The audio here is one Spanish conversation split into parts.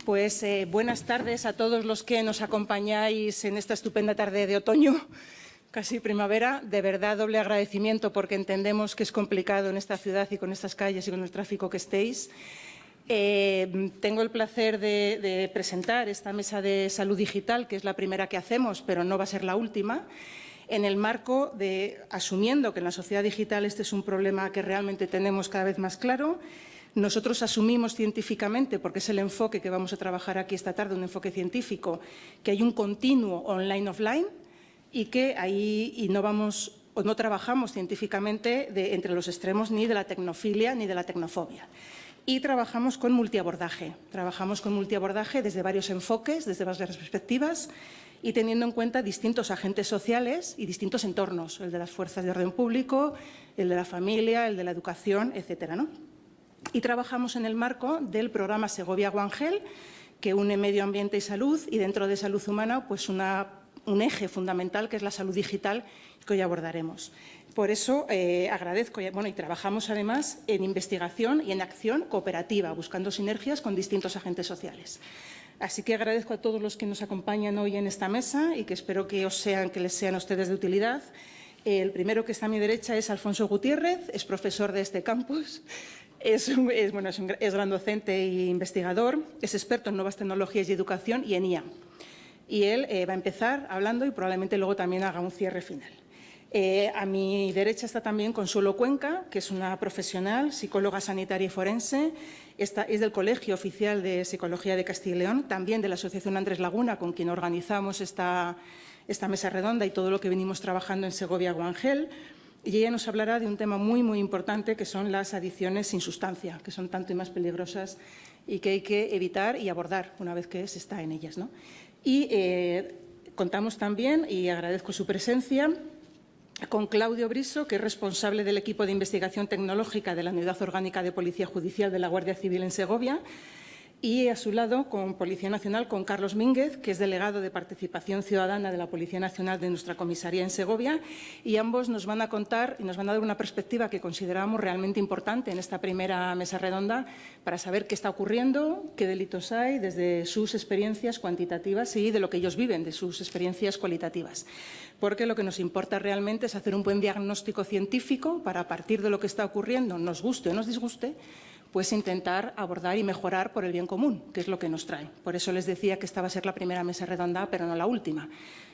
Pues buenas tardes a todos los que nos acompañáis en esta estupenda tarde de otoño, casi primavera. De verdad, doble agradecimiento porque entendemos que es complicado en esta ciudad y con estas calles y con el tráfico que estéis. Tengo el placer de presentar esta mesa de salud digital, que es la primera que hacemos, pero no va a ser la última, en el marco de, asumiendo que en la sociedad digital este es un problema que realmente tenemos cada vez más claro. Nosotros asumimos científicamente, porque es el enfoque que vamos a trabajar aquí esta tarde, un enfoque científico, que hay un continuo online-offline y que ahí no trabajamos científicamente entre los extremos ni de la tecnofilia ni de la tecnofobia. Y trabajamos con multiabordaje. Trabajamos con multiabordaje desde varios enfoques, desde varias perspectivas y teniendo en cuenta distintos agentes sociales y distintos entornos, el de las fuerzas de orden público, el de la familia, el de la educación, etcétera, ¿no? Y trabajamos en el marco del programa Segovia One Health, que une medio ambiente y salud, y dentro de salud humana, pues un eje fundamental que es la salud digital, que hoy abordaremos. Por eso agradezco, y trabajamos además en investigación y en acción cooperativa, buscando sinergias con distintos agentes sociales. Así que agradezco a todos los que nos acompañan hoy en esta mesa y que espero que les sean a ustedes de utilidad. El primero que está a mi derecha es Alfonso Gutiérrez, es profesor de este campus. Es gran docente e investigador, es experto en nuevas tecnologías y educación y en IA. Y él va a empezar hablando y probablemente luego también haga un cierre final. A mi derecha está también Consuelo Cuenca, que es una profesional, psicóloga sanitaria y forense. Es del Colegio Oficial de Psicología de Castilla y León, también de la Asociación Andrés Laguna, con quien organizamos esta mesa redonda y todo lo que venimos trabajando en Segovia One Health. Y ella nos hablará de un tema muy, muy importante, que son las adicciones sin sustancia, que son tanto y más peligrosas y que hay que evitar y abordar una vez que se está en ellas, ¿no? Y contamos también, y agradezco su presencia, con Claudio Briso, que es responsable del equipo de investigación tecnológica de la Unidad Orgánica de Policía Judicial de la Guardia Civil en Segovia, y a su lado, con Policía Nacional, con Carlos Mínguez, que es delegado de Participación Ciudadana de la Policía Nacional de nuestra comisaría en Segovia, y ambos nos van a contar y nos van a dar una perspectiva que consideramos realmente importante en esta primera mesa redonda para saber qué está ocurriendo, qué delitos hay, desde sus experiencias cuantitativas y de lo que ellos viven, de sus experiencias cualitativas. Porque lo que nos importa realmente es hacer un buen diagnóstico científico para, a partir de lo que está ocurriendo, nos guste o nos disguste, pues intentar abordar y mejorar por el bien común, que es lo que nos trae. Por eso les decía que esta va a ser la primera mesa redonda, pero no la última,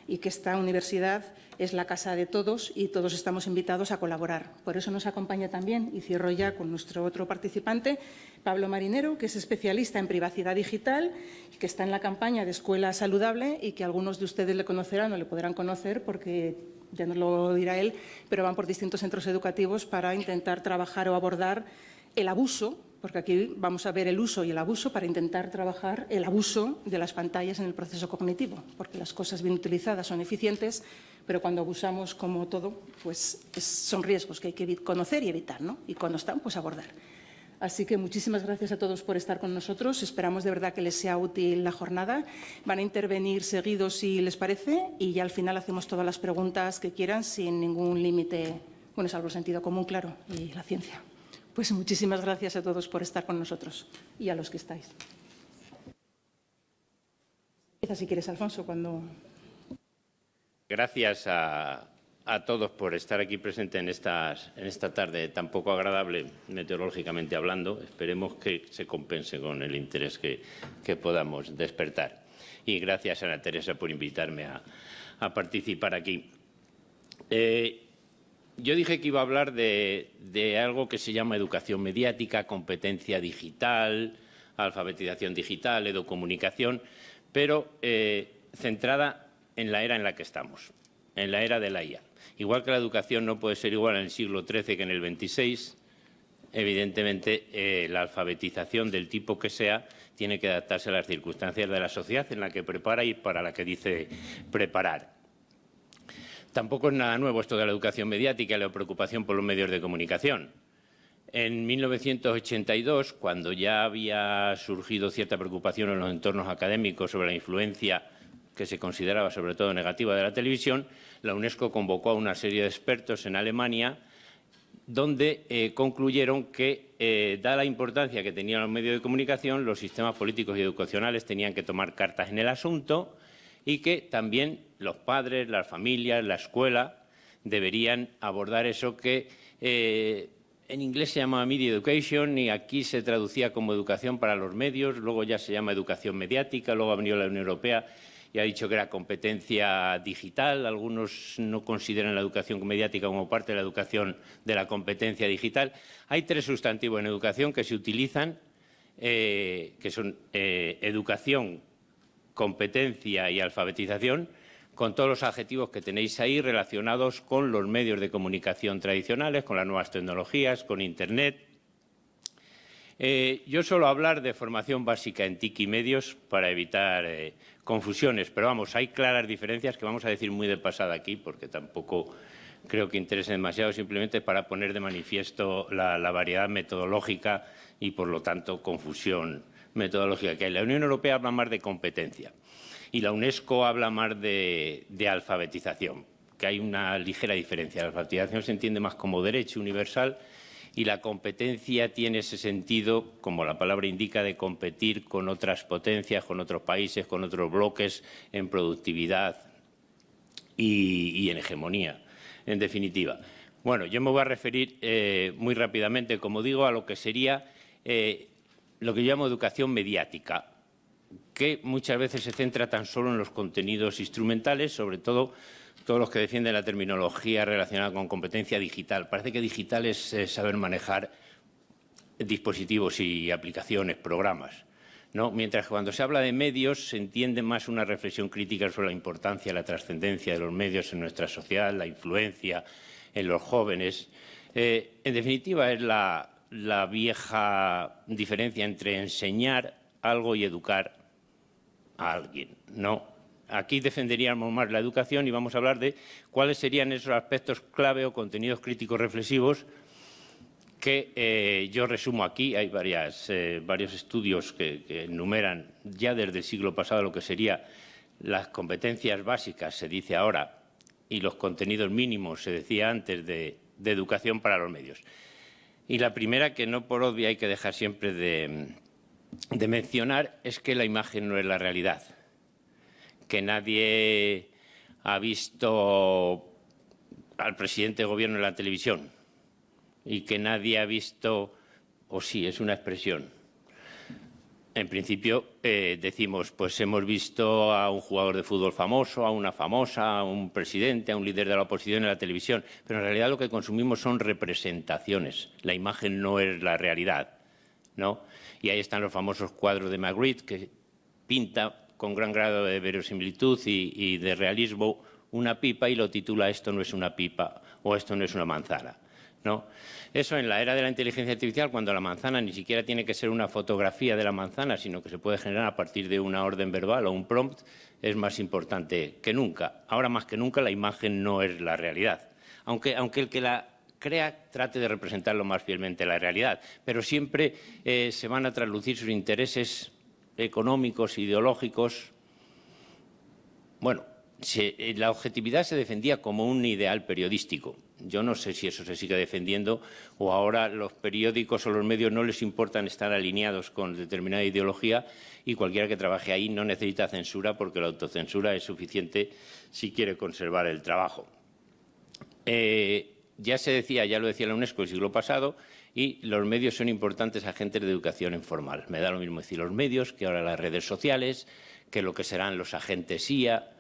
y que esta universidad es la casa de todos y todos estamos invitados a colaborar. Por eso nos acompaña también, y cierro ya con nuestro otro participante, Pablo Marinero, que es especialista en privacidad digital, que está en la campaña de Escuela Saludable y que algunos de ustedes le conocerán o le podrán conocer porque ya nos lo dirá él, pero van por distintos centros educativos para intentar trabajar o abordar el abuso, porque aquí vamos a ver el uso y el abuso para intentar trabajar el abuso de las pantallas en el proceso cognitivo, porque las cosas bien utilizadas son eficientes, pero cuando abusamos, como todo, pues son riesgos que hay que conocer y evitar, ¿no? Y cuando están, pues abordar. Así que muchísimas gracias a todos por estar con nosotros. Esperamos de verdad que les sea útil la jornada. Van a intervenir seguidos si les parece y ya al final hacemos todas las preguntas que quieran sin ningún límite, bueno, salvo el sentido común, claro, y la ciencia. Pues muchísimas gracias a todos por estar con nosotros y a los que estáis. Empieza si quieres, Alfonso, cuando... Gracias a todos por estar aquí presentes en esta tarde tan poco agradable meteorológicamente hablando. Esperemos que se compense con el interés que podamos despertar. Y gracias, Ana Teresa, por invitarme a participar aquí. Yo dije que iba a hablar de algo que se llama educación mediática, competencia digital, alfabetización digital, educomunicación, pero centrada en la era en la que estamos, en la era de la IA. Igual que la educación no puede ser igual en el siglo XIII que en el XXVI, evidentemente la alfabetización del tipo que sea tiene que adaptarse a las circunstancias de la sociedad en la que prepara y para la que dice preparar. Tampoco es nada nuevo esto de la educación mediática y la preocupación por los medios de comunicación. En 1982, cuando ya había surgido cierta preocupación en los entornos académicos sobre la influencia que se consideraba sobre todo negativa de la televisión, la UNESCO convocó a una serie de expertos en Alemania donde concluyeron que, dada la importancia que tenían los medios de comunicación, los sistemas políticos y educacionales tenían que tomar cartas en el asunto y que también los padres, las familias, la escuela deberían abordar eso que en inglés se llama Media Education y aquí se traducía como educación para los medios, luego ya se llama educación mediática, luego ha venido la Unión Europea y ha dicho que era competencia digital. Algunos no consideran la educación mediática como parte de la educación de la competencia digital. Hay 3 sustantivos en educación que se utilizan, que son educación, competencia y alfabetización, con todos los adjetivos que tenéis ahí relacionados con los medios de comunicación tradicionales, con las nuevas tecnologías, con Internet. Yo suelo hablar de formación básica en TIC y medios para evitar confusiones, pero vamos, hay claras diferencias que vamos a decir muy de pasada aquí, porque tampoco creo que interese demasiado, simplemente para poner de manifiesto la variedad metodológica y, por lo tanto, confusión metodológica que hay. La Unión Europea habla más de competencia y la UNESCO habla más de alfabetización, que hay una ligera diferencia. La alfabetización se entiende más como derecho universal y la competencia tiene ese sentido, como la palabra indica, de competir con otras potencias, con otros países, con otros bloques en productividad y en hegemonía, en definitiva. Bueno, yo me voy a referir muy rápidamente, como digo, a lo que sería lo que yo llamo educación mediática, que muchas veces se centra tan solo en los contenidos instrumentales, sobre todo todos los que defienden la terminología relacionada con competencia digital. Parece que digital es saber manejar dispositivos y aplicaciones, programas, ¿no? Mientras que cuando se habla de medios se entiende más una reflexión crítica sobre la importancia, la trascendencia de los medios en nuestra sociedad, la influencia en los jóvenes. En definitiva, es la vieja diferencia entre enseñar algo y educar a alguien, ¿no? Aquí defenderíamos más la educación y vamos a hablar de cuáles serían esos aspectos clave o contenidos críticos reflexivos que yo resumo aquí. Hay varios estudios que enumeran ya desde el siglo pasado lo que serían las competencias básicas, se dice ahora, y los contenidos mínimos, se decía antes, de educación para los medios. Y la primera, que no por obvio hay que dejar siempre de mencionar, es que la imagen no es la realidad, que nadie ha visto al presidente de gobierno en la televisión y que nadie ha visto, o sí, es una expresión. En principio decimos, pues hemos visto a un jugador de fútbol famoso, a una famosa, a un presidente, a un líder de la oposición en la televisión, pero en realidad lo que consumimos son representaciones. La imagen no es la realidad, ¿no? Y ahí están los famosos cuadros de Magritte, que pinta con gran grado de verosimilitud y de realismo una pipa y lo titula «Esto no es una pipa» o «Esto no es una manzana», ¿no? Eso en la era de la inteligencia artificial, cuando la manzana ni siquiera tiene que ser una fotografía de la manzana, sino que se puede generar a partir de una orden verbal o un prompt, es más importante que nunca. Ahora más que nunca la imagen no es la realidad, aunque el que la crea trate de representar lo más fielmente la realidad, pero siempre se van a traslucir sus intereses económicos, ideológicos. Bueno, la objetividad se defendía como un ideal periodístico. Yo no sé si eso se sigue defendiendo o ahora los periódicos o los medios no les importan estar alineados con determinada ideología y cualquiera que trabaje ahí no necesita censura porque la autocensura es suficiente si quiere conservar el trabajo. Ya se decía, ya lo decía la UNESCO el siglo pasado, y los medios son importantes agentes de educación informal. Me da lo mismo decir los medios que ahora las redes sociales, que lo que serán los agentes IA,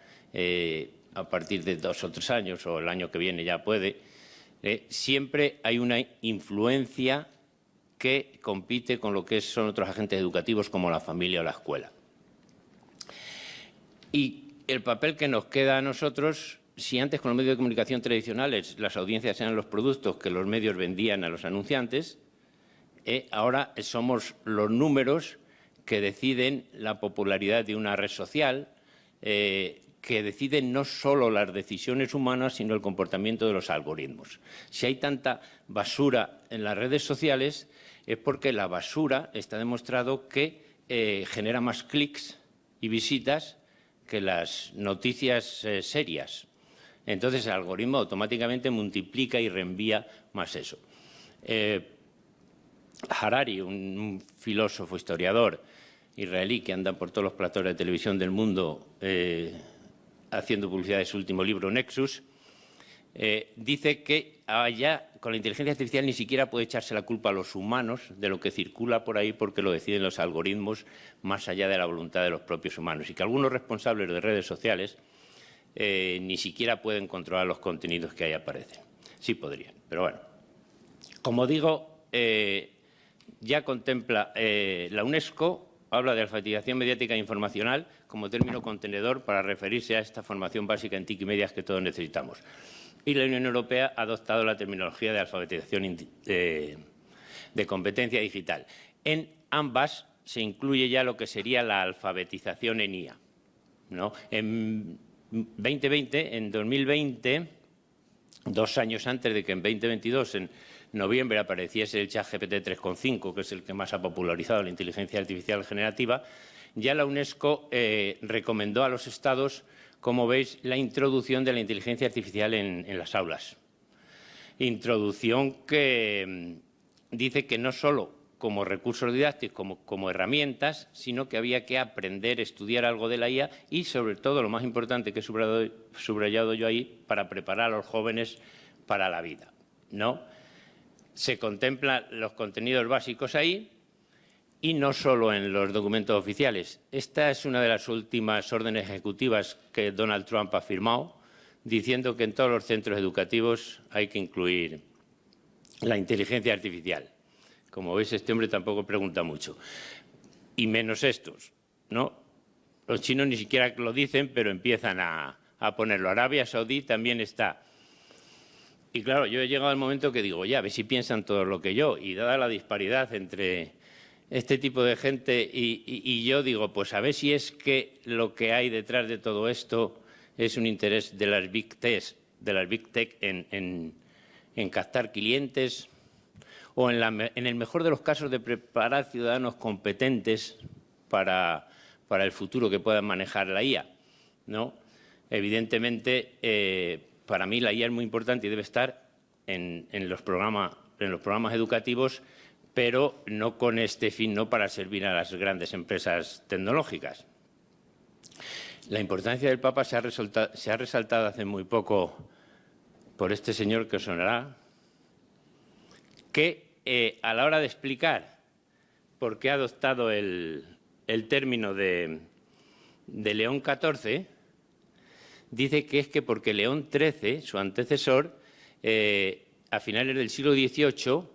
a partir de 2 o 3 años o el año que viene ya puede. Siempre hay una influencia que compite con lo que son otros agentes educativos como la familia o la escuela. Y el papel que nos queda a nosotros, si antes con los medios de comunicación tradicionales las audiencias eran los productos que los medios vendían a los anunciantes, ahora somos los números que deciden la popularidad de una red social, que deciden no solo las decisiones humanas, sino el comportamiento de los algoritmos. Si hay tanta basura en las redes sociales es porque la basura está demostrado que genera más clics y visitas que las noticias serias. Entonces el algoritmo automáticamente multiplica y reenvía más eso. Harari, un filósofo, historiador israelí que anda por todos los platos de televisión del mundo haciendo publicidad de su último libro, Nexus, dice que allá con la inteligencia artificial ni siquiera puede echarse la culpa a los humanos de lo que circula por ahí porque lo deciden los algoritmos más allá de la voluntad de los propios humanos y que algunos responsables de redes sociales ni siquiera pueden controlar los contenidos que ahí aparecen. Sí podrían, pero bueno. Como digo, ya contempla la UNESCO, habla de alfabetización mediática e informacional como término contenedor para referirse a esta formación básica en TIC y medias que todos necesitamos. Y la Unión Europea ha adoptado la terminología de alfabetización de competencia digital. En ambas se incluye ya lo que sería la alfabetización en IA, ¿no? En 2020, en 2020, 2 años antes de que en 2022, en noviembre, apareciese el ChatGPT 3.5, que es el que más ha popularizado la inteligencia artificial generativa, ya la UNESCO recomendó a los Estados, como veis, la introducción de la inteligencia artificial en las aulas. Introducción que dice que no solo como recursos didácticos, como herramientas, sino que había que aprender, estudiar algo de la IA y, sobre todo, lo más importante que he subrayado yo ahí, para preparar a los jóvenes para la vida, ¿no? Se contemplan los contenidos básicos ahí y no solo en los documentos oficiales. Esta es una de las últimas órdenes ejecutivas que Donald Trump ha firmado, diciendo que en todos los centros educativos hay que incluir la inteligencia artificial. Como veis, este hombre tampoco pregunta mucho. Y menos estos, ¿no? Los chinos ni siquiera lo dicen, pero empiezan a ponerlo. Arabia Saudí también está. Y claro, yo he llegado al momento que digo, ya, a ver si piensan todo lo que yo. Y dada la disparidad entre este tipo de gente y yo, digo, pues a ver si es que lo que hay detrás de todo esto es un interés de las Big Tech en captar clientes o en el mejor de los casos de preparar ciudadanos competentes para el futuro que puedan manejar la IA, ¿no? Evidentemente, para mí la IA es muy importante y debe estar en los programas educativos, pero no con este fin, no para servir a las grandes empresas tecnológicas. La importancia del Papa se ha resaltado hace muy poco por este señor que os sonará, que a la hora de explicar por qué ha adoptado el término de León XIV, dice que es que porque León XIII, su antecesor, a finales del siglo XVIII,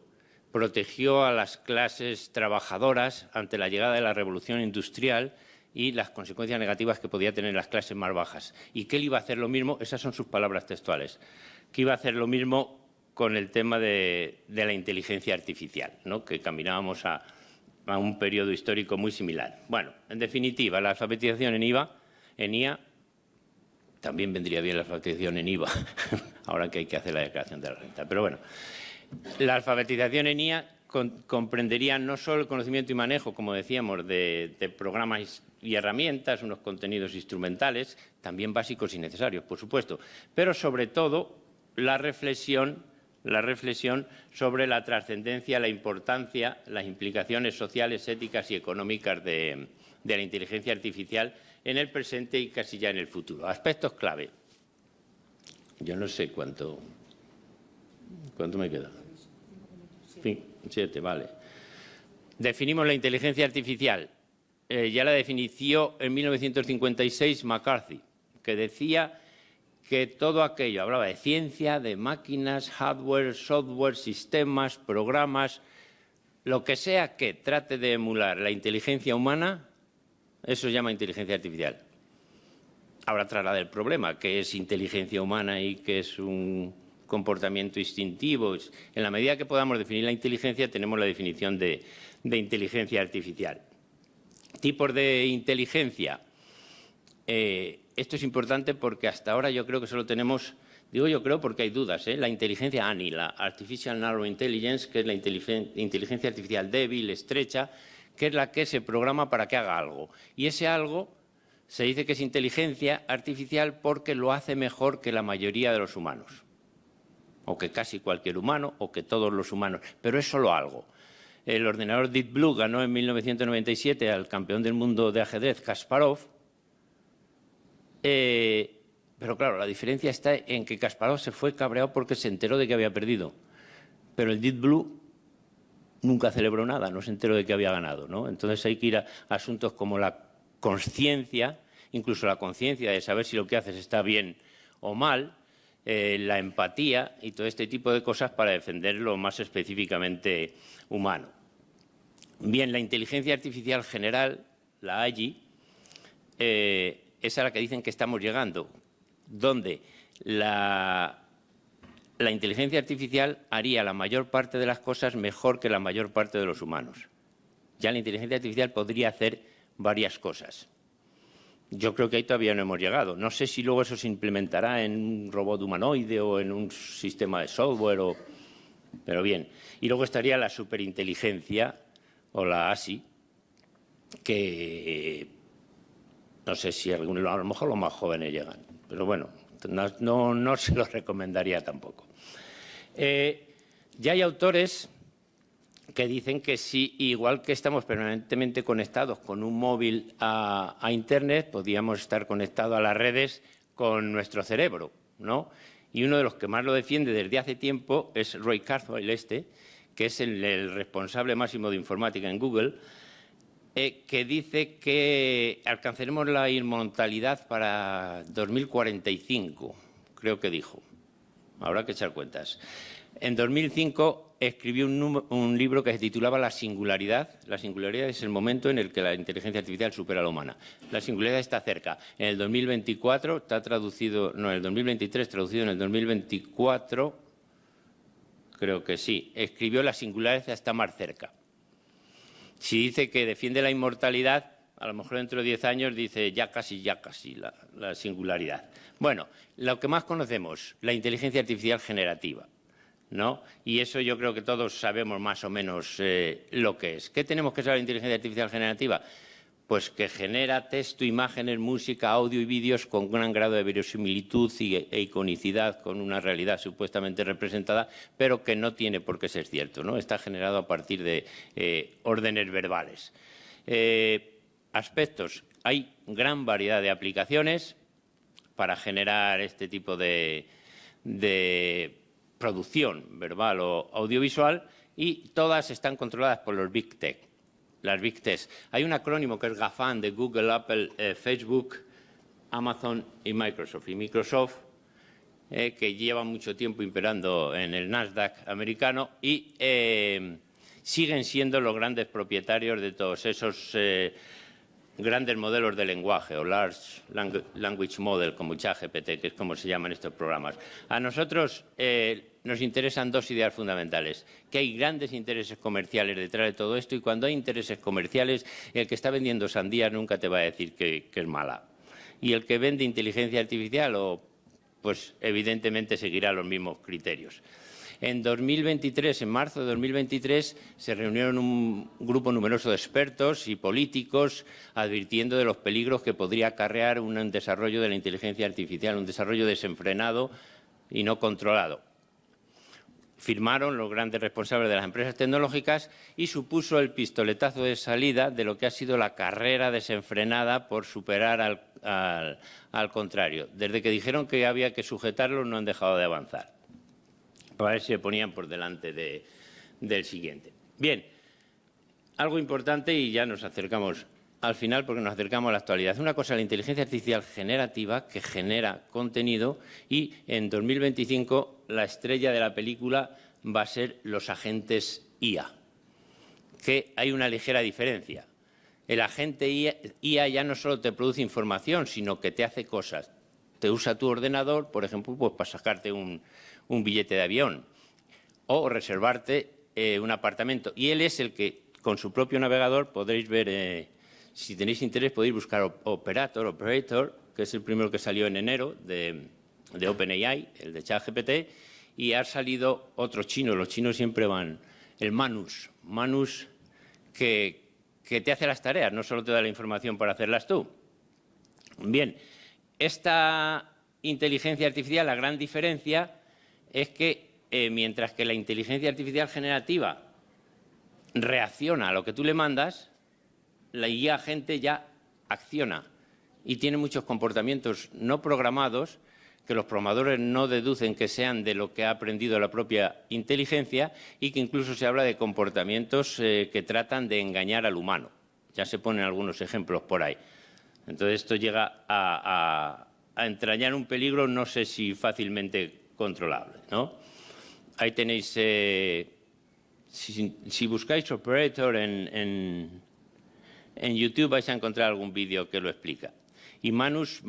protegió a las clases trabajadoras ante la llegada de la revolución industrial y las consecuencias negativas que podía tener las clases más bajas. Y que él iba a hacer lo mismo, esas son sus palabras textuales, que iba a hacer lo mismo con el tema de la inteligencia artificial, ¿no? Que caminábamos a un periodo histórico muy similar. Bueno, en definitiva, la alfabetización en IA, también vendría bien la alfabetización en IVA, ahora que hay que hacer la declaración de la renta. Pero bueno, la alfabetización en IA comprendería no solo el conocimiento y manejo, como decíamos, de programas y herramientas, unos contenidos instrumentales, también básicos y necesarios, por supuesto, pero sobre todo la reflexión sobre la trascendencia, la importancia, las implicaciones sociales, éticas y económicas de la inteligencia artificial en el presente y casi ya en el futuro. Aspectos clave. Yo no sé cuánto me queda. 7, vale. Definimos la inteligencia artificial. Ya la definió en 1956 McCarthy, que decía que todo aquello, hablaba de ciencia, de máquinas, hardware, software, sistemas, programas, lo que sea que trate de emular la inteligencia humana, eso se llama inteligencia artificial. Ahora traslada el problema, que es inteligencia humana y que es un comportamiento instintivo. En la medida que podamos definir la inteligencia, tenemos la definición de inteligencia artificial. Tipos de inteligencia. Esto es importante porque hasta ahora yo creo que solo tenemos, digo yo creo porque hay dudas, la inteligencia ANI, la Artificial Narrow Intelligence, que es la inteligencia artificial débil, estrecha, que es la que se programa para que haga algo. Y ese algo se dice que es inteligencia artificial porque lo hace mejor que la mayoría de los humanos. o que casi cualquier humano, o que todos los humanos, pero es solo algo. El ordenador Deep Blue ganó en 1997 al campeón del mundo de ajedrez, Kasparov, pero claro, la diferencia está en que Kasparov se fue cabreado porque se enteró de que había perdido, pero el Deep Blue nunca celebró nada, no se enteró de que había ganado, ¿no? Entonces hay que ir a asuntos como la consciencia, incluso la conciencia de saber si lo que haces está bien o mal, la empatía y todo este tipo de cosas para defender lo más específicamente humano. Bien, la inteligencia artificial general, la AI, es a la que dicen que estamos llegando, donde la inteligencia artificial haría la mayor parte de las cosas mejor que la mayor parte de los humanos. Ya la inteligencia artificial podría hacer varias cosas. Yo creo que ahí todavía no hemos llegado. No sé si luego eso se implementará en un robot humanoide o en un sistema de software, pero bien. Y luego estaría la superinteligencia o la ASI, que no sé si a lo mejor los más jóvenes llegan, pero bueno, no se los recomendaría tampoco. Ya hay autores que dicen que si, igual que estamos permanentemente conectados con un móvil a Internet, podríamos estar conectados a las redes con nuestro cerebro, ¿no? Y uno de los que más lo defiende desde hace tiempo es Ray Kurzweil, que es el responsable máximo de informática en Google, que dice que alcanzaremos la inmortalidad para 2045, creo que dijo. Habrá que echar cuentas. En 2005 escribió un libro que se titulaba La singularidad. La singularidad es el momento en el que la inteligencia artificial supera a la humana. La singularidad está cerca. En el 2024 está traducido, no, en el 2023, traducido en el 2024, creo que sí. Escribió La singularidad está más cerca. Si dice que defiende la inmortalidad, a lo mejor dentro de 10 años dice ya casi la singularidad. Bueno, lo que más conocemos, la inteligencia artificial generativa, ¿no? Y eso yo creo que todos sabemos más o menos lo que es. ¿Qué tenemos que saber de inteligencia artificial generativa? Pues que genera texto, imágenes, música, audio y vídeos con un gran grado de verosimilitud e iconicidad, con una realidad supuestamente representada, pero que no tiene por qué ser cierto, ¿no? Está generado a partir de órdenes verbales. Aspectos. Hay gran variedad de aplicaciones para generar este tipo de producción verbal o audiovisual y todas están controladas por los Big Tech, las Big Tech. Hay un acrónimo que es GAFAM de Google, Apple, Facebook, Amazon y Microsoft. Y Microsoft, que lleva mucho tiempo imperando en el Nasdaq americano y siguen siendo los grandes propietarios de todos esos grandes modelos de lenguaje o Large Language Model, como ChatGPT, que es como se llaman estos programas. A nosotros nos interesan dos ideas fundamentales, que hay grandes intereses comerciales detrás de todo esto y cuando hay intereses comerciales, el que está vendiendo sandías nunca te va a decir que es mala. Y el que vende inteligencia artificial, pues evidentemente seguirá los mismos criterios. En 2023, en marzo de 2023, se reunieron un grupo numeroso de expertos y políticos advirtiendo de los peligros que podría acarrear un desarrollo de la inteligencia artificial, un desarrollo desenfrenado y no controlado. Firmaron los grandes responsables de las empresas tecnológicas y supuso el pistoletazo de salida de lo que ha sido la carrera desenfrenada por superar al contrario. Desde que dijeron que había que sujetarlos no han dejado de avanzar. Para ver si se ponían por delante del siguiente. Bien, algo importante y ya nos acercamos al final porque nos acercamos a la actualidad. Una cosa, la inteligencia artificial generativa que genera contenido y en 2025 la estrella de la película va a ser los agentes IA, que hay una ligera diferencia. El agente IA ya no solo te produce información, sino que te hace cosas. Te usa tu ordenador, por ejemplo, pues para sacarte un billete de avión o reservarte un apartamento. Y él es el que, con su propio navegador, podréis ver, si tenéis interés, podéis buscar Operator, que es el primero que salió en enero de OpenAI, el de ChatGPT, y ha salido otro chino. Los chinos siempre van, el Manus, que te hace las tareas, no solo te da la información para hacerlas tú. Bien, esta inteligencia artificial, la gran diferencia es que mientras que la inteligencia artificial generativa reacciona a lo que tú le mandas, la IA agente ya acciona y tiene muchos comportamientos no programados que los programadores no deducen que sean de lo que ha aprendido la propia inteligencia y que incluso se habla de comportamientos que tratan de engañar al humano. Ya se ponen algunos ejemplos por ahí. Entonces esto llega a entrañar un peligro, no sé si fácilmente controlable, ¿no? Ahí tenéis, si buscáis Operator en YouTube vais a encontrar algún vídeo que lo explica. Y Manus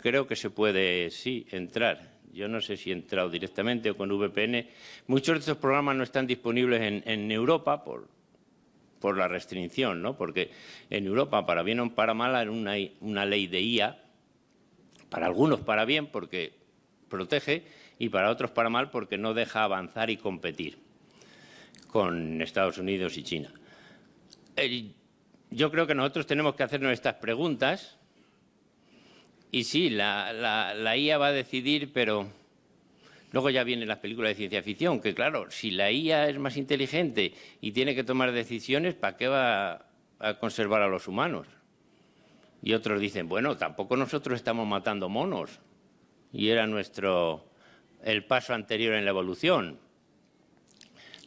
creo que se puede, sí, entrar. Yo no sé si he entrado directamente o con VPN. Muchos de estos programas no están disponibles en Europa por la restricción, ¿no? Porque en Europa, para bien o para mal, hay una ley de IA, para algunos para bien porque protege y para otros para mal porque no deja avanzar y competir con Estados Unidos y China. Yo creo que nosotros tenemos que hacernos estas preguntas y sí, la IA va a decidir, pero luego ya vienen las películas de ciencia ficción, que claro, si la IA es más inteligente y tiene que tomar decisiones, ¿para qué va a conservar a los humanos? Y otros dicen, bueno, tampoco nosotros estamos matando monos y era el paso anterior en la evolución.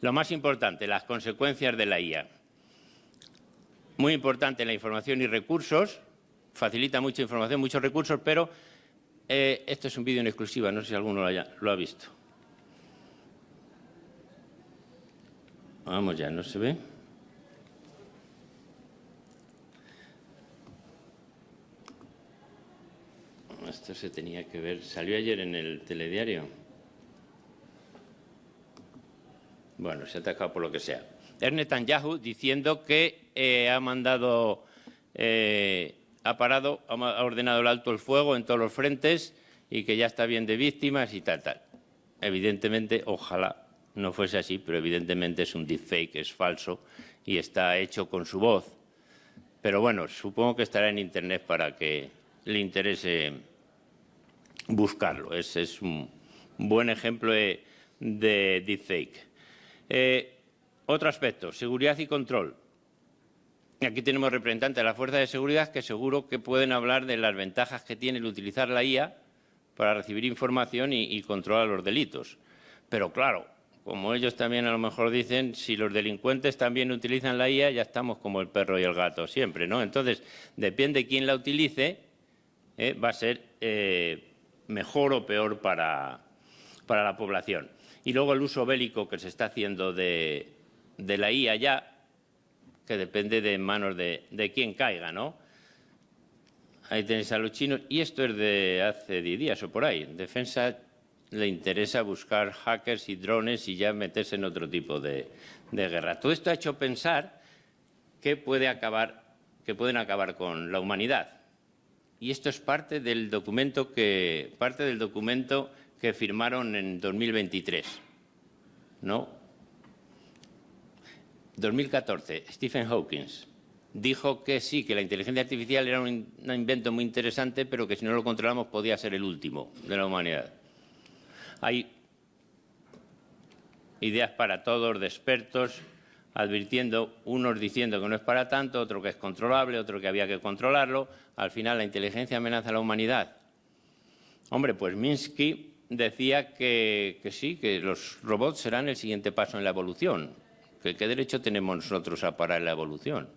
Lo más importante, las consecuencias de la IA. Muy importante la información y recursos, facilita mucha información, muchos recursos, pero esto es un vídeo en exclusiva, no sé si alguno lo ha visto. Vamos ya, ¿no se ve? Esto se tenía que ver, salió ayer en el telediario. Bueno, se ha atacado por lo que sea. Es Netanyahu diciendo que ha ordenado el alto el fuego en todos los frentes y que ya está bien de víctimas y tal. Evidentemente, ojalá no fuese así, pero evidentemente es un deepfake, es falso y está hecho con su voz. Pero bueno, supongo que estará en Internet para que le interese buscarlo. Es un buen ejemplo de deepfake. Otro aspecto, seguridad y control. Aquí tenemos representantes de las fuerzas de seguridad que seguro que pueden hablar de las ventajas que tiene el utilizar la IA para recibir información y controlar los delitos. Pero claro, como ellos también a lo mejor dicen, si los delincuentes también utilizan la IA, ya estamos como el perro y el gato siempre, ¿no? Entonces, depende de quién la utilice, va a ser mejor o peor para la población. Y luego el uso bélico que se está haciendo de la IA ya, que depende de manos de quién caiga, ¿no? Ahí tenéis a los chinos. Y esto es de hace 10 días o por ahí. En defensa le interesa buscar hackers y drones y ya meterse en otro tipo de guerra. Todo esto ha hecho pensar que pueden acabar con la humanidad. Y esto es parte del documento que firmaron en 2023, ¿no? 2014, Stephen Hawking dijo que sí, que la inteligencia artificial era un invento muy interesante, pero que si no lo controlamos podía ser el último de la humanidad. Hay ideas para todos de expertos advirtiendo, unos diciendo que no es para tanto, otro que es controlable, otro que había que controlarlo. Al final, ¿la inteligencia amenaza a la humanidad? Hombre, pues Minsky decía que sí, que los robots serán el siguiente paso en la evolución. ¿Qué derecho tenemos nosotros a parar la evolución?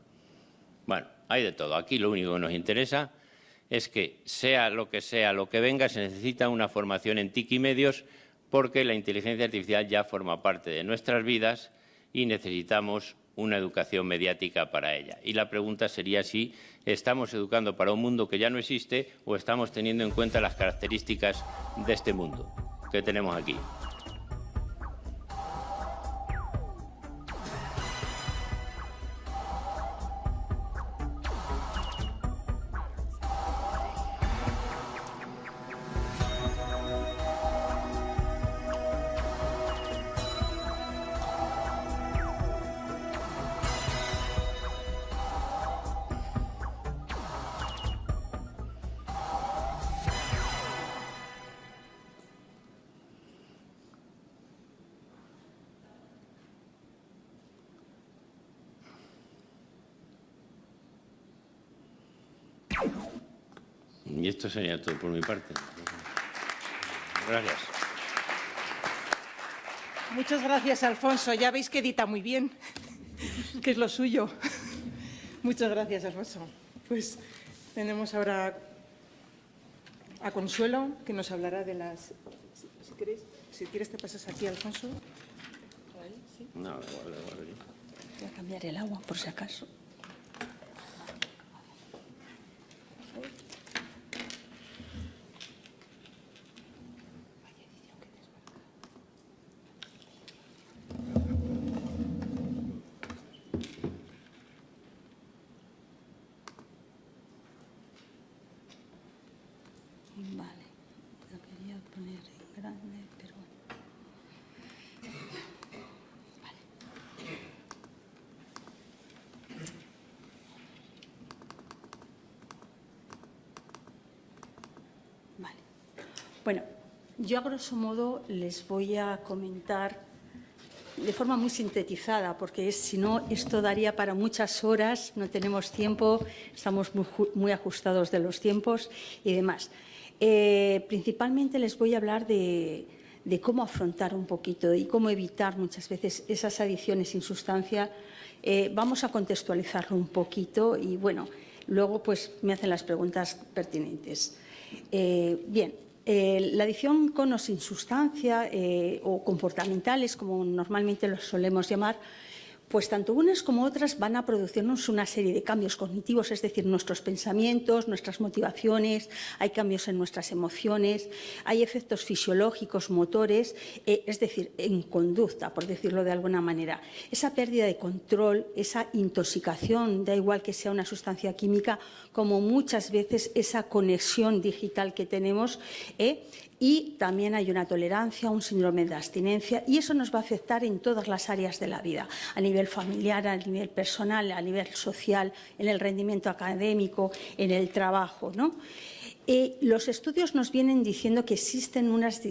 Bueno, hay de todo. Aquí lo único que nos interesa es que sea lo que venga, se necesita una formación en TIC y medios porque la inteligencia artificial ya forma parte de nuestras vidas y necesitamos una educación mediática para ella. Y la pregunta sería si estamos educando para un mundo que ya no existe o estamos teniendo en cuenta las características de este mundo que tenemos aquí. Y esto sería todo por mi parte. Gracias. Muchas gracias, Alfonso. Ya veis que edita muy bien, que es lo suyo. Muchas gracias, Alfonso. Pues tenemos ahora a Consuelo, que nos hablará de las... Si quieres te pasas aquí, Alfonso. Ahí, ¿sí? No, da igual. Voy a cambiar el agua, por si acaso. Vale, lo quería poner en grande, pero bueno. Vale. Vale. Bueno, yo a grosso modo les voy a comentar de forma muy sintetizada, porque si no, esto daría para muchas horas, no tenemos tiempo, estamos muy ajustados de los tiempos y demás. Principalmente les voy a hablar de cómo afrontar un poquito y cómo evitar muchas veces esas adicciones sin sustancia. Vamos a contextualizarlo un poquito y, bueno, luego pues me hacen las preguntas pertinentes. Bien. La adicción con o sin sustancia o comportamentales, como normalmente los solemos llamar, pues tanto unas como otras van a producirnos una serie de cambios cognitivos, es decir, nuestros pensamientos, nuestras motivaciones, hay cambios en nuestras emociones, hay efectos fisiológicos, motores, es decir, en conducta, por decirlo de alguna manera. Esa pérdida de control, esa intoxicación, da igual que sea una sustancia química, como muchas veces esa conexión digital que tenemos, y también hay una tolerancia, un síndrome de abstinencia, y eso nos va a afectar en todas las áreas de la vida, a nivel familiar, a nivel personal, a nivel social, en el rendimiento académico, en el trabajo, ¿no? Los estudios nos vienen diciendo que existen unas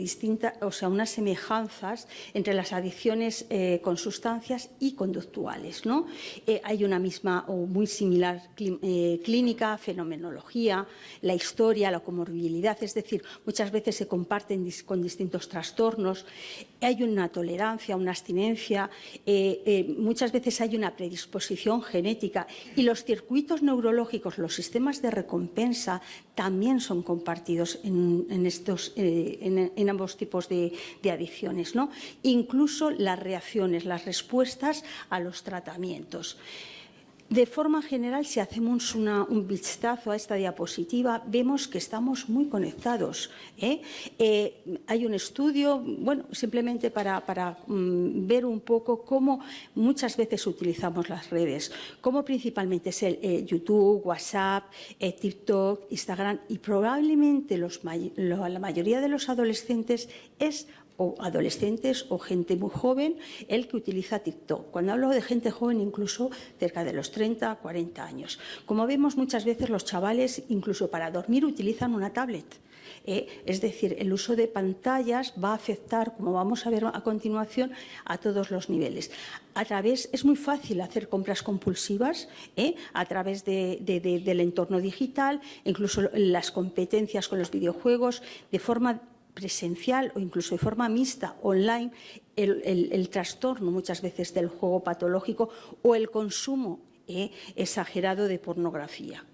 semejanzas entre las adicciones con sustancias y conductuales, ¿no? Hay una misma o muy similar clínica, fenomenología, la historia, la comorbilidad, es decir, muchas veces se comparten con distintos trastornos, hay una tolerancia, una abstinencia, muchas veces hay una predisposición genética y los circuitos neurológicos, los sistemas de recompensa también son compartidos en ambos tipos de adicciones, ¿no? Incluso las reacciones, las respuestas a los tratamientos. De forma general, si hacemos un vistazo a esta diapositiva, vemos que estamos muy conectados. Hay un estudio, bueno, simplemente para ver un poco cómo muchas veces utilizamos las redes, cómo principalmente es el YouTube, WhatsApp, TikTok, Instagram, y probablemente la mayoría de los adolescentes o gente muy joven el que utiliza TikTok. Cuando hablo de gente joven, incluso cerca de los 30, 40 años. Como vemos, muchas veces los chavales, incluso para dormir, utilizan una tablet. Es decir, el uso de pantallas va a afectar, como vamos a ver a continuación, a todos los niveles. Es muy fácil hacer compras compulsivas a través del entorno digital, incluso las competencias con los videojuegos, de forma presencial o incluso de forma mixta online, el trastorno muchas veces del juego patológico o el consumo exagerado de pornografía.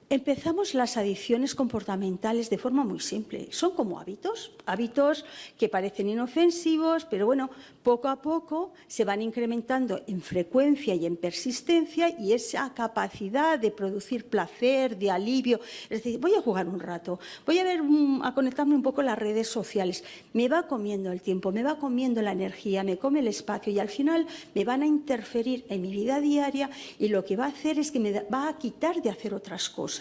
Empezamos las adicciones comportamentales de forma muy simple. Son como hábitos que parecen inofensivos, pero bueno, poco a poco se van incrementando en frecuencia y en persistencia, y esa capacidad de producir placer, de alivio, es decir, voy a jugar un rato, voy a conectarme un poco a las redes sociales, me va comiendo el tiempo, me va comiendo la energía, me come el espacio y al final me van a interferir en mi vida diaria y lo que va a hacer es que me va a quitar de hacer otras cosas.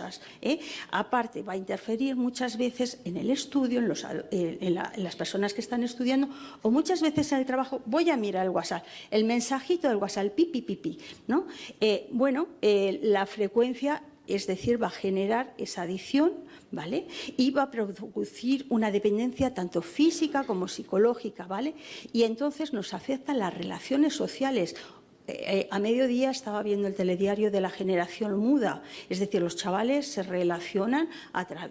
Aparte, va a interferir muchas veces en el estudio, en las personas que están estudiando, o muchas veces en el trabajo. Voy a mirar el WhatsApp, el mensajito del WhatsApp, pipi, ¿no? La frecuencia, es decir, va a generar esa adicción, ¿vale? Y va a producir una dependencia tanto física como psicológica, ¿vale? Y entonces nos afectan las relaciones sociales. a mediodía estaba viendo el telediario de la generación muda, es decir, los chavales se relacionan,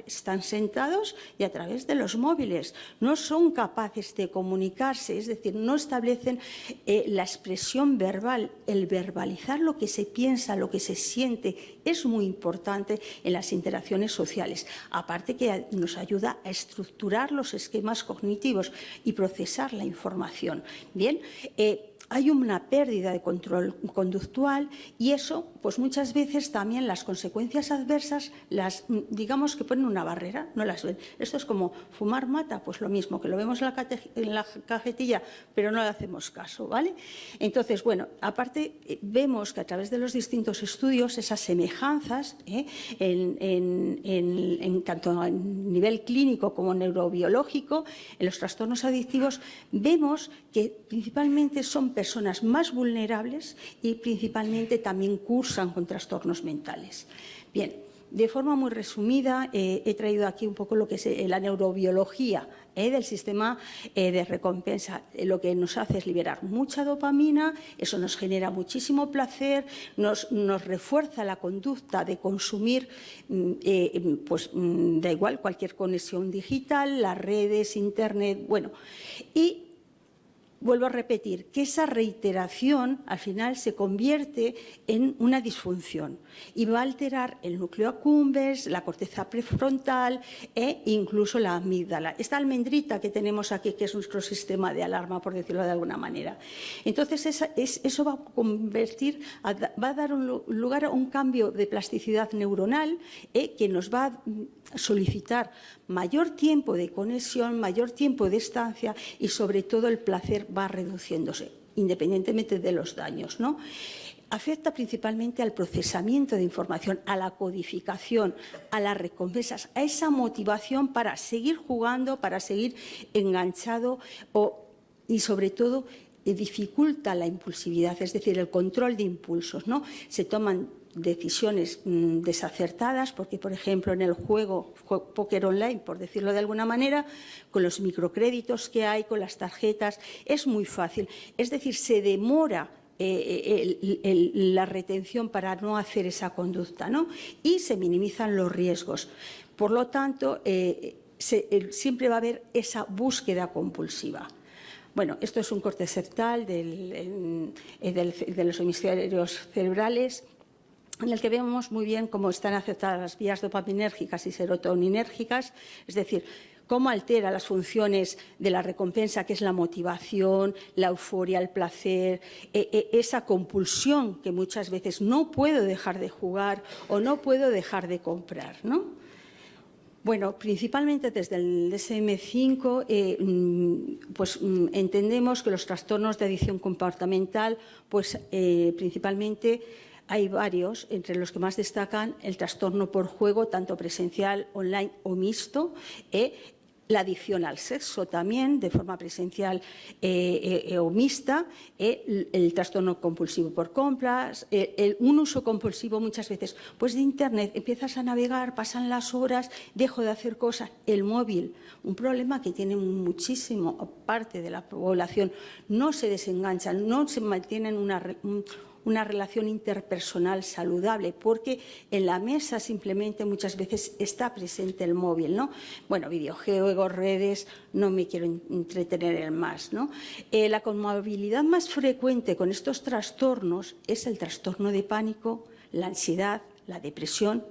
están sentados y a través de los móviles. No son capaces de comunicarse, es decir, no establecen la expresión verbal, el verbalizar lo que se piensa, lo que se siente, es muy importante en las interacciones sociales. Aparte que nos ayuda a estructurar los esquemas cognitivos y procesar la información. Bien, hay una pérdida de control conductual y eso, pues muchas veces también las consecuencias adversas, digamos que ponen una barrera, no las ven. Esto es como fumar mata, pues lo mismo, que lo vemos en la cajetilla, pero no le hacemos caso, ¿vale? Entonces, bueno, aparte vemos que a través de los distintos estudios esas semejanzas, tanto a nivel clínico como neurobiológico, en los trastornos adictivos, vemos que principalmente son personas más vulnerables y principalmente también cursan con trastornos mentales. Bien, de forma muy resumida he traído aquí un poco lo que es la neurobiología del sistema de recompensa. Lo que nos hace es liberar mucha dopamina, eso nos genera muchísimo placer, nos refuerza la conducta de consumir, pues da igual, cualquier conexión digital, las redes, internet, bueno, y vuelvo a repetir que esa reiteración al final se convierte en una disfunción y va a alterar el núcleo accumbens, la corteza prefrontal e incluso la amígdala. Esta almendrita que tenemos aquí, que es nuestro sistema de alarma, por decirlo de alguna manera. Entonces, eso va a dar lugar a un cambio de plasticidad neuronal que nos va a solicitar mayor tiempo de conexión, mayor tiempo de estancia y sobre todo el placer va reduciéndose, independientemente de los daños, ¿no? Afecta principalmente al procesamiento de información, a la codificación, a las recompensas, a esa motivación para seguir jugando, para seguir enganchado y sobre todo dificulta la impulsividad, es decir, el control de impulsos, ¿no? Se toman decisiones desacertadas porque, por ejemplo, en el juego póker online, por decirlo de alguna manera, con los microcréditos que hay, con las tarjetas, es muy fácil. Es decir, se demora la retención para no hacer esa conducta, ¿no? Y se minimizan los riesgos. Por lo tanto, siempre va a haber esa búsqueda compulsiva. Bueno, esto es un corte septal de los hemisferios cerebrales, en el que vemos muy bien cómo están afectadas las vías dopaminérgicas y serotoninérgicas, es decir, cómo altera las funciones de la recompensa, que es la motivación, la euforia, el placer, esa compulsión que muchas veces no puedo dejar de jugar o no puedo dejar de comprar, ¿no? Bueno, principalmente desde el DSM-5 pues, entendemos que los trastornos de adicción comportamental, pues principalmente hay varios, entre los que más destacan el trastorno por juego, tanto presencial, online o mixto, la adicción al sexo también, de forma presencial o mixta, el trastorno compulsivo por compras, un uso compulsivo muchas veces pues de Internet. Empiezas a navegar, pasan las horas, dejo de hacer cosas. El móvil, un problema que tiene muchísimo parte de la población, no se desenganchan, no se mantienen una relación interpersonal saludable, porque en la mesa simplemente muchas veces está presente el móvil, ¿no? Bueno, videojuegos, redes, no me quiero entretener en más, ¿no? La comorbilidad más frecuente con estos trastornos es el trastorno de pánico, la ansiedad, la depresión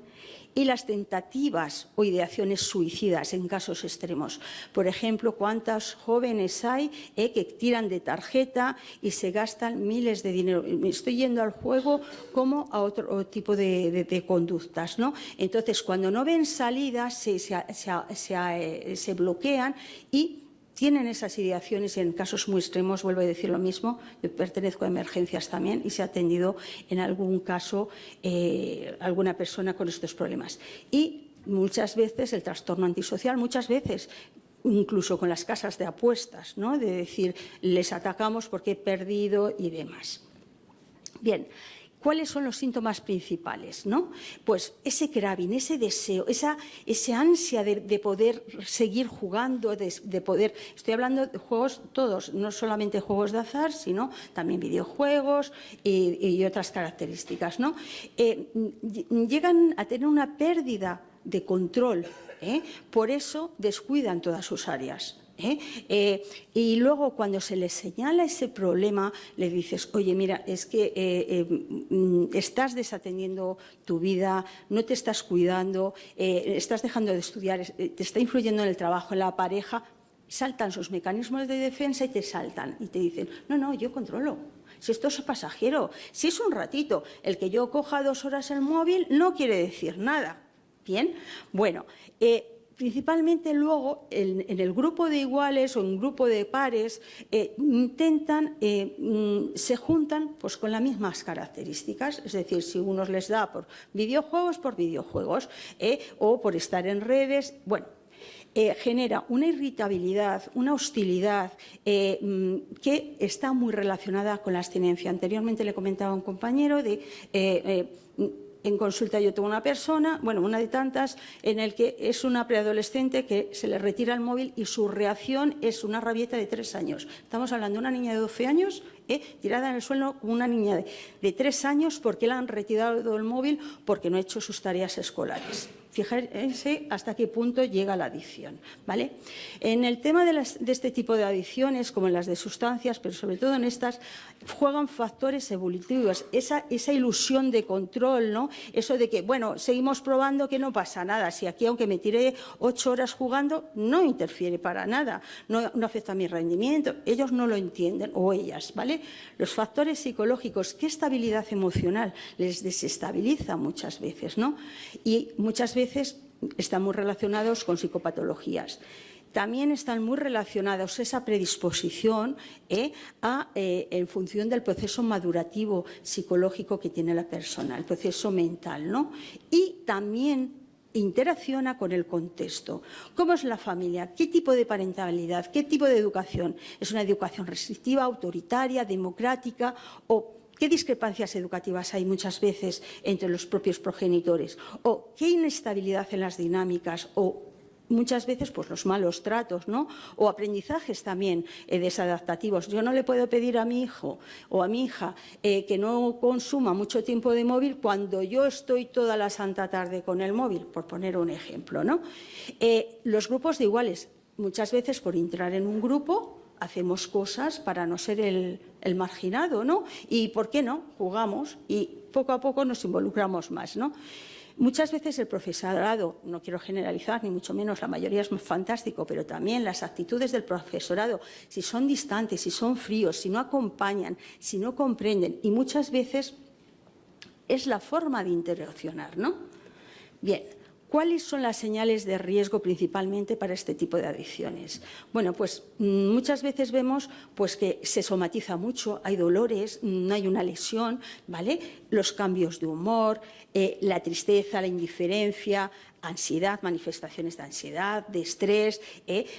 y las tentativas o ideaciones suicidas en casos extremos. Por ejemplo, ¿cuántos jóvenes hay que tiran de tarjeta y se gastan miles de dinero? Me estoy yendo al juego como a otro tipo de conductas, ¿no? Entonces, cuando no ven salidas, se bloquean y tienen esas ideaciones y en casos muy extremos, vuelvo a decir lo mismo, yo pertenezco a emergencias también y se ha atendido en algún caso alguna persona con estos problemas. Y muchas veces el trastorno antisocial, muchas veces incluso con las casas de apuestas, ¿no? De decir, les atacamos porque he perdido y demás. Bien, ¿Cuáles son los síntomas principales, ¿no? Pues ese craving, ese deseo, esa ansia de poder seguir jugando, de poder… Estoy hablando de juegos todos, no solamente juegos de azar, sino también videojuegos y otras características, ¿no? Llegan a tener una pérdida de control, por eso descuidan todas sus áreas. Y luego cuando se les señala ese problema le dices, oye, mira, es que estás desatendiendo tu vida, no te estás cuidando, estás dejando de estudiar, te está influyendo en el trabajo, en la pareja. Saltan sus mecanismos de defensa y te saltan y te dicen, no, yo controlo. Si esto es pasajero, si es un ratito, el que yo coja 2 horas el móvil no quiere decir nada. Bien, bueno, principalmente luego en el grupo de iguales o en un grupo de pares intentan, se juntan pues con las mismas características, es decir, si unos les da por videojuegos o por estar en redes, bueno, genera una irritabilidad, una hostilidad que está muy relacionada con la abstinencia. Anteriormente le comentaba a un compañero en consulta yo tengo una persona, bueno, una de tantas, en el que es una preadolescente que se le retira el móvil y su reacción es una rabieta de 3 años. Estamos hablando de una niña de 12 años tirada en el suelo como una niña de 3 años porque le han retirado el móvil porque no ha hecho sus tareas escolares. Fíjense hasta qué punto llega la adicción, ¿vale? En el tema de este tipo de adicciones, como en las de sustancias, pero sobre todo en estas, juegan factores evolutivos, esa ilusión de control, ¿no? Eso de que, bueno, seguimos probando que no pasa nada, si aquí aunque me tiré 8 horas jugando, no interfiere para nada, no afecta a mi rendimiento, ellos no lo entienden, o ellas, ¿vale? Los factores psicológicos, ¿qué estabilidad emocional? Les desestabiliza muchas veces, ¿no? Y muchas veces están muy relacionados con psicopatologías. También están muy relacionados esa predisposición en función del proceso madurativo psicológico que tiene la persona, el proceso mental, ¿no? Y también interacciona con el contexto. ¿Cómo es la familia? ¿Qué tipo de parentalidad? ¿Qué tipo de educación? ¿Es una educación restrictiva, autoritaria, democrática o qué discrepancias educativas hay muchas veces entre los propios progenitores? ¿O qué inestabilidad en las dinámicas? ¿O muchas veces pues los malos tratos, ¿no? O aprendizajes también desadaptativos. Yo no le puedo pedir a mi hijo o a mi hija que no consuma mucho tiempo de móvil cuando yo estoy toda la santa tarde con el móvil, por poner un ejemplo, ¿no? Los grupos de iguales, muchas veces por entrar en un grupo hacemos cosas para no ser el marginado, ¿no? Y ¿por qué no? Jugamos y poco a poco nos involucramos más, ¿no? Muchas veces el profesorado, no quiero generalizar, ni mucho menos, la mayoría es fantástico, pero también las actitudes del profesorado, si son distantes, si son fríos, si no acompañan, si no comprenden, y muchas veces es la forma de interaccionar, ¿no? Bien, ¿cuáles son las señales de riesgo principalmente para este tipo de adicciones? Bueno, pues muchas veces vemos pues, que se somatiza mucho, hay dolores, no hay una lesión, ¿vale? Los cambios de humor, la tristeza, la indiferencia, ansiedad, manifestaciones de ansiedad, de estrés,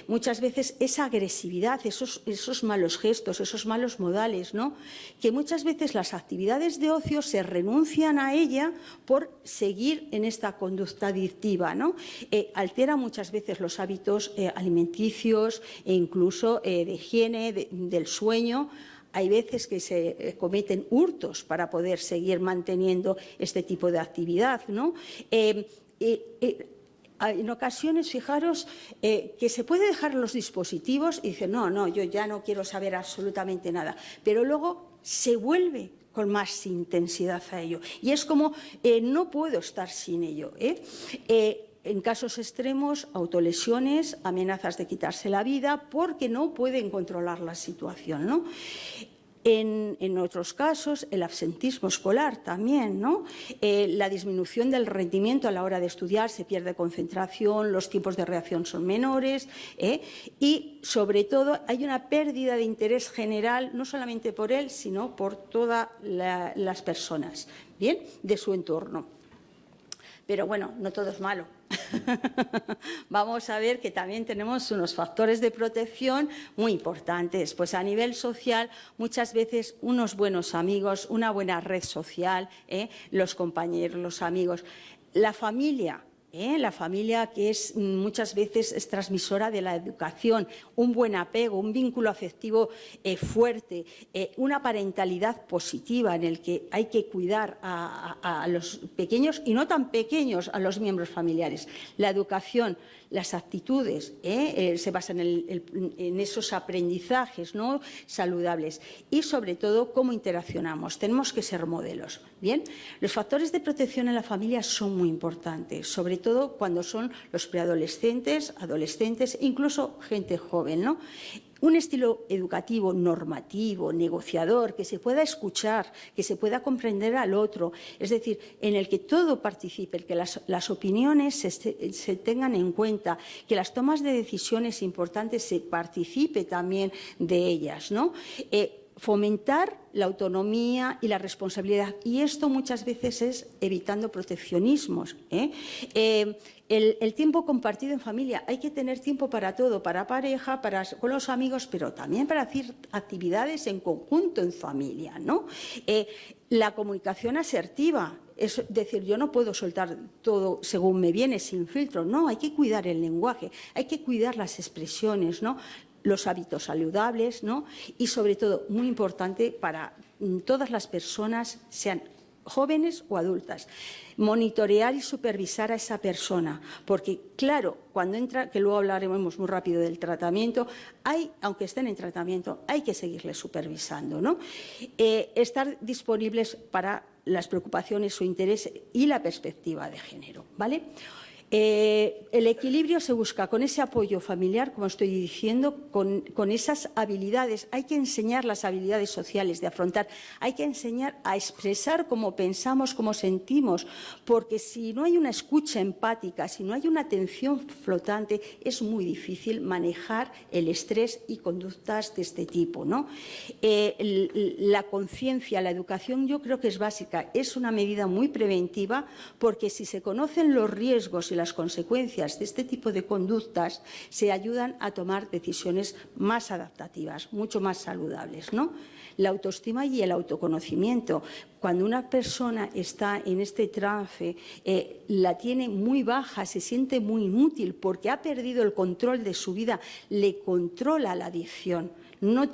muchas veces esa agresividad, esos malos gestos, esos malos modales, ¿no? Que muchas veces las actividades de ocio se renuncian a ella por seguir en esta conducta adictiva, ¿no? Altera muchas veces los hábitos alimenticios e incluso de higiene, del sueño. Hay veces que se cometen hurtos para poder seguir manteniendo este tipo de actividad, ¿no? En ocasiones, fijaros, que se puede dejar los dispositivos y dice, no, yo ya no quiero saber absolutamente nada, pero luego se vuelve con más intensidad a ello. Y es como, no puedo estar sin ello. En casos extremos, autolesiones, amenazas de quitarse la vida porque no pueden controlar la situación, ¿no? En otros casos, el absentismo escolar también, ¿no? La disminución del rendimiento a la hora de estudiar, se pierde concentración, los tiempos de reacción son menores y, sobre todo, hay una pérdida de interés general, no solamente por él, sino por todas las personas, ¿bien?, de su entorno. Pero bueno, no todo es malo. vamos a ver que también tenemos unos factores de protección muy importantes. Pues a nivel social, muchas veces unos buenos amigos, una buena red social, los compañeros, los amigos, la familia. La familia, que es muchas veces es transmisora de la educación, un buen apego, un vínculo afectivo fuerte, una parentalidad positiva en el que hay que cuidar a los pequeños y no tan pequeños, a los miembros familiares. La educación, las actitudes se basan en esos aprendizajes, ¿no?, saludables, y sobre todo cómo interaccionamos. Tenemos que ser modelos. Bien, los factores de protección en la familia son muy importantes, sobre todo cuando son los preadolescentes, adolescentes, incluso gente joven, ¿no? Un estilo educativo, normativo, negociador, que se pueda escuchar, que se pueda comprender al otro, es decir, en el que todo participe, que las opiniones se tengan en cuenta, que las tomas de decisiones importantes se participe también de ellas, ¿no? Fomentar la autonomía y la responsabilidad. Y esto muchas veces es evitando proteccionismos. El tiempo compartido en familia. Hay que tener tiempo para todo, para pareja, con los amigos, pero también para hacer actividades en conjunto en familia, ¿no? La comunicación asertiva. Es decir, yo no puedo soltar todo según me viene, sin filtro. No, hay que cuidar el lenguaje, hay que cuidar las expresiones, ¿no?, los hábitos saludables, ¿no? Y sobre todo, muy importante para todas las personas, sean jóvenes o adultas, monitorear y supervisar a esa persona, porque claro, cuando entra, que luego hablaremos muy rápido del tratamiento, aunque estén en tratamiento, hay que seguirles supervisando, ¿no? Estar disponibles para las preocupaciones, su interés y la perspectiva de género, ¿vale? El equilibrio se busca con ese apoyo familiar, como estoy diciendo, con esas habilidades. Hay que enseñar las habilidades sociales de afrontar, hay que enseñar a expresar cómo pensamos, cómo sentimos, porque si no hay una escucha empática, si no hay una atención flotante, es muy difícil manejar el estrés y conductas de este tipo, ¿no? La conciencia, la educación, yo creo que es básica, es una medida muy preventiva, porque si se conocen los riesgos y las consecuencias de este tipo de conductas, se ayudan a tomar decisiones más adaptativas, mucho más saludables, ¿no? La autoestima y el autoconocimiento. Cuando una persona está en este trance, la tiene muy baja, se siente muy inútil porque ha perdido el control de su vida, le controla la adicción. No,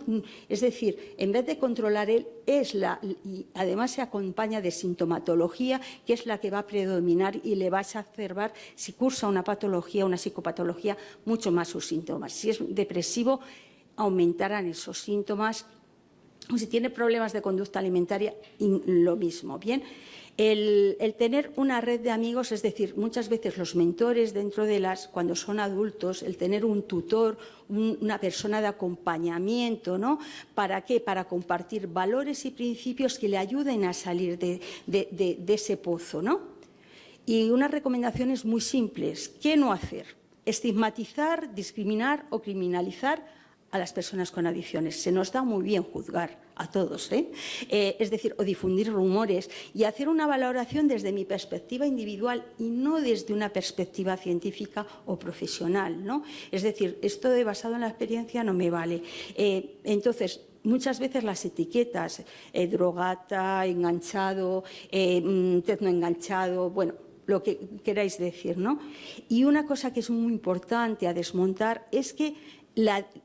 es decir, en vez de controlar él, y además se acompaña de sintomatología, que es la que va a predominar y le va a exacerbar, si cursa una patología, una psicopatología, mucho más sus síntomas. Si es depresivo, aumentarán esos síntomas. O si tiene problemas de conducta alimentaria, lo mismo. Bien, el tener una red de amigos, es decir, muchas veces los mentores cuando son adultos, el tener un tutor, una persona de acompañamiento, ¿no? ¿Para qué? Para compartir valores y principios que le ayuden a salir de ese pozo, ¿no? Y unas recomendaciones muy simples. ¿Qué no hacer? Estigmatizar, discriminar o criminalizar a las personas con adicciones. Se nos da muy bien juzgar a todos, es decir, o difundir rumores y hacer una valoración desde mi perspectiva individual y no desde una perspectiva científica o profesional, ¿no? Es decir, esto de basado en la experiencia no me vale. Entonces, muchas veces las etiquetas, drogata, enganchado, tecnoenganchado, bueno, lo que queráis decir, ¿no? Y una cosa que es muy importante a desmontar es que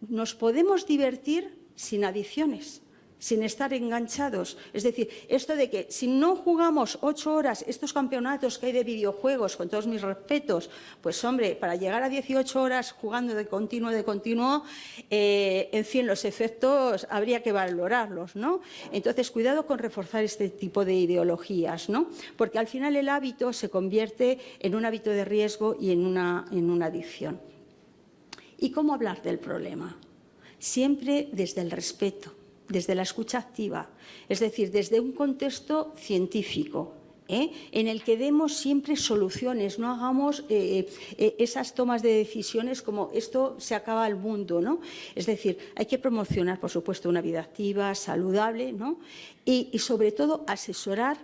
nos podemos divertir sin adicciones, sin estar enganchados. Es decir, esto de que si no jugamos 8 horas estos campeonatos que hay de videojuegos, con todos mis respetos, pues hombre, para llegar a 18 horas jugando de continuo, en fin, los efectos habría que valorarlos, ¿no? Entonces, cuidado con reforzar este tipo de ideologías, ¿no? Porque al final el hábito se convierte en un hábito de riesgo y en una adicción. ¿Y cómo hablar del problema? Siempre desde el respeto, desde la escucha activa, es decir, desde un contexto científico, en el que demos siempre soluciones, no hagamos esas tomas de decisiones como esto se acaba el mundo, ¿no? Es decir, hay que promocionar, por supuesto, una vida activa, saludable, ¿no? Y sobre todo asesorar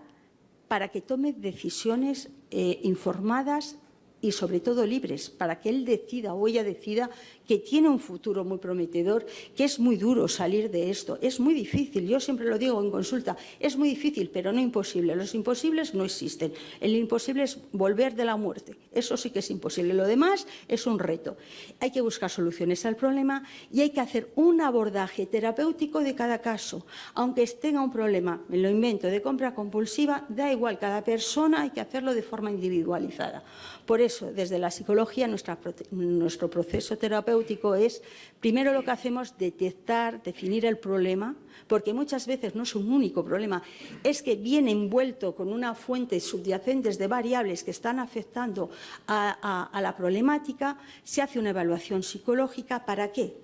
para que tome decisiones informadas y sobre todo libres, para que él decida o ella decida que tiene un futuro muy prometedor, que es muy duro salir de esto, es muy difícil, yo siempre lo digo en consulta, es muy difícil, pero no imposible. Los imposibles no existen. El imposible es volver de la muerte, eso sí que es imposible. Lo demás es un reto. Hay que buscar soluciones al problema y hay que hacer un abordaje terapéutico de cada caso. Aunque tenga un problema, me lo invento, de compra compulsiva, da igual, cada persona hay que hacerlo de forma individualizada. Por eso, desde la psicología, nuestro proceso terapéutico es, primero lo que hacemos, detectar, definir el problema, porque muchas veces no es un único problema, es que viene envuelto con una fuente subyacentes de variables que están afectando a la problemática. Se hace una evaluación psicológica. ¿Para qué?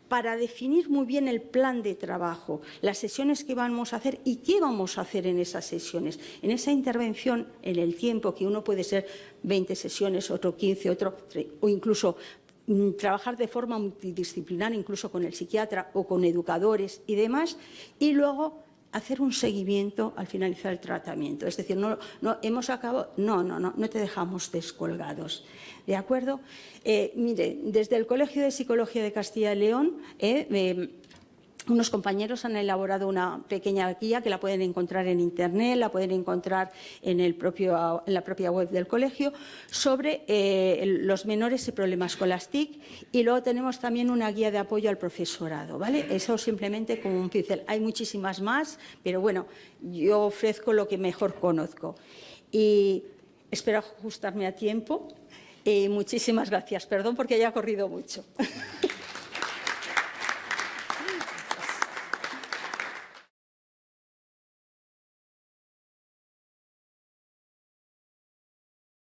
Para definir muy bien el plan de trabajo, las sesiones que vamos a hacer y qué vamos a hacer en esas sesiones. En esa intervención, en el tiempo, que uno puede ser 20 sesiones, otro 15, otro, o incluso trabajar de forma multidisciplinar, incluso con el psiquiatra o con educadores y demás, y luego hacer un seguimiento al finalizar el tratamiento. Es decir, no hemos acabado, no te dejamos descolgados. ¿De acuerdo? Mire, desde el Colegio de Psicología de Castilla y León, unos compañeros han elaborado una pequeña guía que la pueden encontrar en Internet, la pueden encontrar en la propia web del colegio, sobre los menores y problemas con las TIC, y luego tenemos también una guía de apoyo al profesorado, ¿vale? Eso simplemente como un pincel. Hay muchísimas más, pero bueno, yo ofrezco lo que mejor conozco. Y espero ajustarme a tiempo. Muchísimas gracias. Perdón porque haya corrido mucho.